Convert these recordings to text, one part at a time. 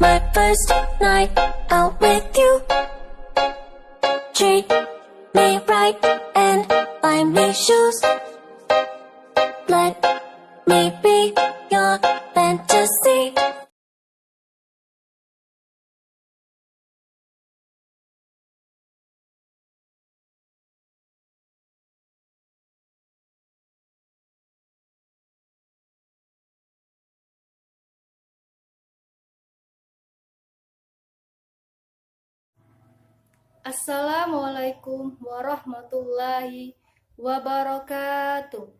my first night out with you. Treat me right and buy me shoes. Let me be your fantasy. Assalamualaikum warahmatullahi wabarakatuh.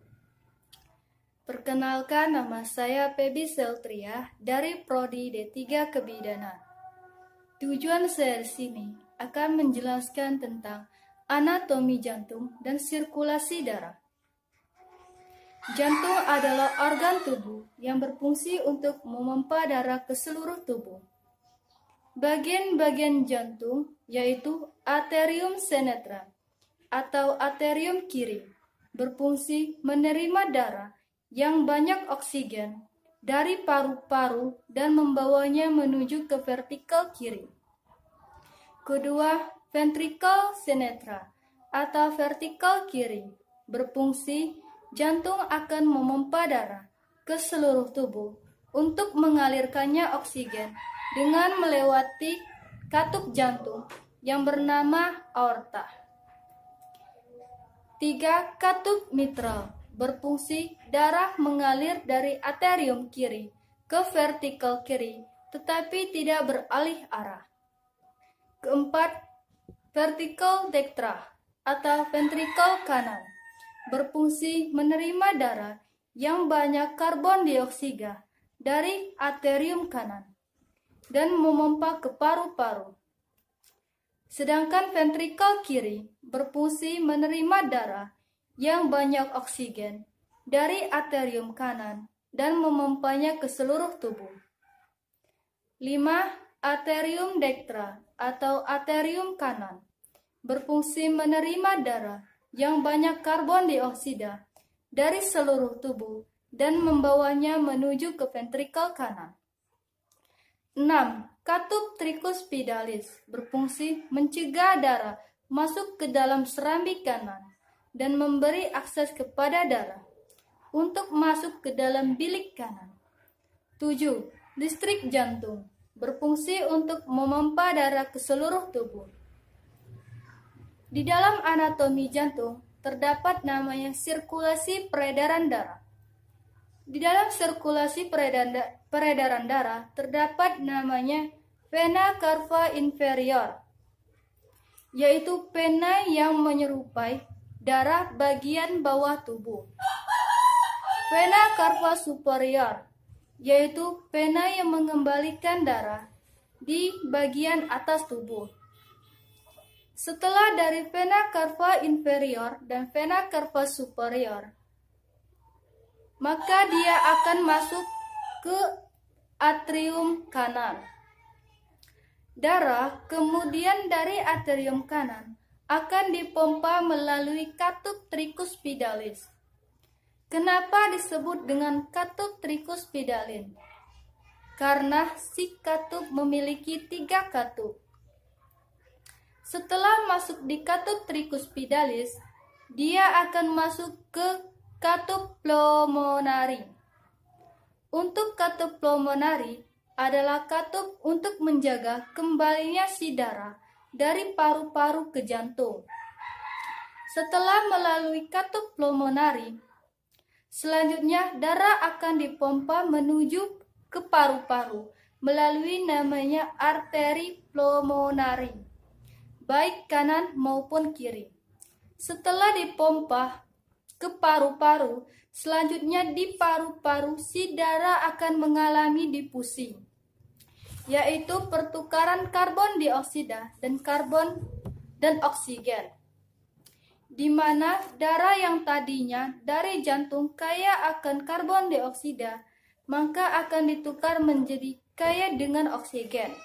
Perkenalkan, nama saya Pebi Seltria dari Prodi D3 Kebidanan. Tujuan saya di sini akan menjelaskan tentang anatomi jantung dan sirkulasi darah. Jantung adalah organ tubuh yang berfungsi untuk memompa darah ke seluruh tubuh. Bagian-bagian jantung yaitu arterium senetra atau arterium kiri berfungsi menerima darah yang banyak oksigen dari paru-paru dan membawanya menuju ke vertikal kiri. Kedua, ventricle senetra atau vertikal kiri berfungsi jantung akan memompa darah ke seluruh tubuh untuk mengalirkannya oksigen dengan melewati katup jantung yang bernama aorta. 3. Katup mitral berfungsi darah mengalir dari arterium kiri ke vertikal kiri tetapi tidak beralih arah. Keempat, vertical dextra atau ventricle kanan berfungsi menerima darah yang banyak karbon dioksida dari arterium kanan dan memompa ke paru-paru. Sedangkan ventricle kiri berfungsi menerima darah yang banyak oksigen dari arterium kanan dan memompanya ke seluruh tubuh. 5. Arterium dextra atau arterium kanan berfungsi menerima darah yang banyak karbon dioksida dari seluruh tubuh dan membawanya menuju ke ventricle kanan. 6. Katup tricuspidalis berfungsi mencegah darah masuk ke dalam serambi kanan dan memberi akses kepada darah untuk masuk ke dalam bilik kanan. 7. Distrik jantung berfungsi untuk memompa darah ke seluruh tubuh. Di dalam anatomi jantung terdapat namanya sirkulasi peredaran darah. Di dalam sirkulasi peredaran darah terdapat namanya vena cava inferior, yaitu vena yang menyerupai darah bagian bawah tubuh. Vena cava superior, yaitu vena yang mengembalikan darah di bagian atas tubuh. Setelah dari vena cava inferior dan vena cava superior, maka dia akan masuk ke atrium kanan. Darah kemudian dari atrium kanan akan dipompa melalui katup tricuspidalis. Kenapa disebut dengan katup tricuspidalin? Karena si katup memiliki 3 katup. Setelah masuk di katup tricuspidalis, dia akan masuk ke katup pulmonari. Untuk katup pulmonari adalah katup untuk menjaga kembalinya si darah dari paru-paru ke jantung. Setelah melalui katup pulmonari, selanjutnya darah akan dipompa menuju ke paru-paru melalui namanya arteri pulmonari, baik kanan maupun kiri. Setelah dipompa ke paru-paru, selanjutnya di paru-paru si darah akan mengalami difusi, yaitu pertukaran karbon dioksida dan oksigen, di mana darah yang tadinya dari jantung kaya akan karbon dioksida, maka akan ditukar menjadi kaya dengan oksigen.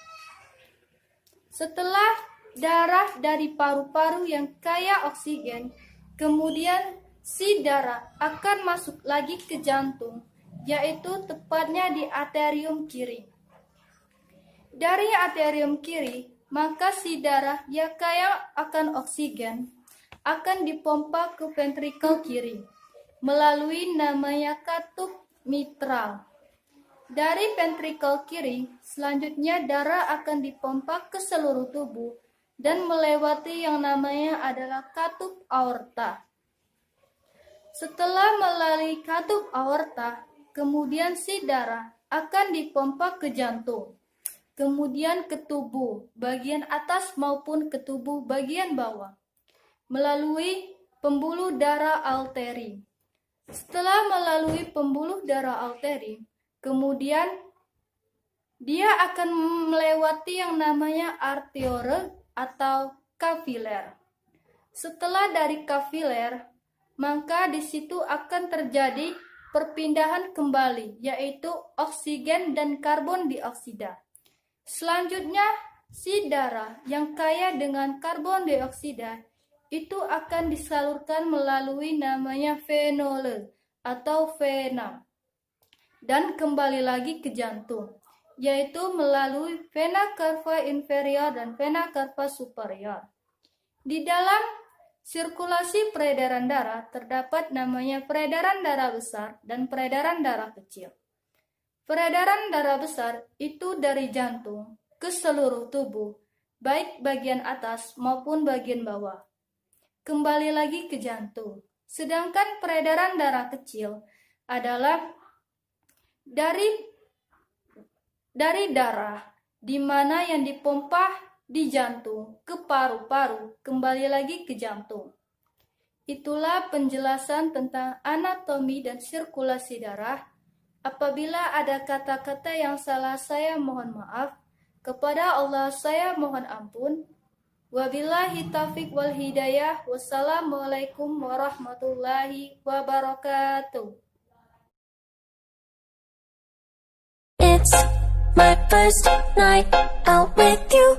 Setelah darah dari paru-paru yang kaya oksigen, kemudian si darah akan masuk lagi ke jantung, yaitu tepatnya di arterium kiri. Dari arterium kiri, maka si darah yang kaya akan oksigen akan dipompa ke ventrikel kiri melalui namanya katup mitral. Dari ventrikel kiri, selanjutnya darah akan dipompa ke seluruh tubuh dan melewati yang namanya adalah katup aorta. Setelah melalui katup aorta, kemudian si darah akan dipompa ke jantung, kemudian ke tubuh bagian atas maupun ke tubuh bagian bawah, melalui pembuluh darah arteri. Setelah melalui pembuluh darah arteri, kemudian dia akan melewati yang namanya arteriole atau kapiler. Setelah dari kapiler, maka di situ akan terjadi perpindahan kembali, yaitu oksigen dan karbon dioksida. Selanjutnya, si darah yang kaya dengan karbon dioksida itu akan disalurkan melalui namanya venule atau vena dan kembali lagi ke jantung, yaitu melalui vena cava inferior dan vena cava superior. Di dalam sirkulasi peredaran darah terdapat namanya peredaran darah besar dan peredaran darah kecil. Peredaran darah besar itu dari jantung ke seluruh tubuh, baik bagian atas maupun bagian bawah. Kembali lagi ke jantung. Sedangkan peredaran darah kecil adalah dari darah di mana yang dipompa di jantung ke paru-paru, kembali lagi ke jantung. Itulah penjelasan tentang anatomi dan sirkulasi darah. Apabila ada kata-kata yang salah, saya mohon maaf. Kepada Allah saya mohon ampun. Wabillahi taufiq wal hidayah. Wassalamualaikum warahmatullahi wabarakatuh. It's my first night out with you.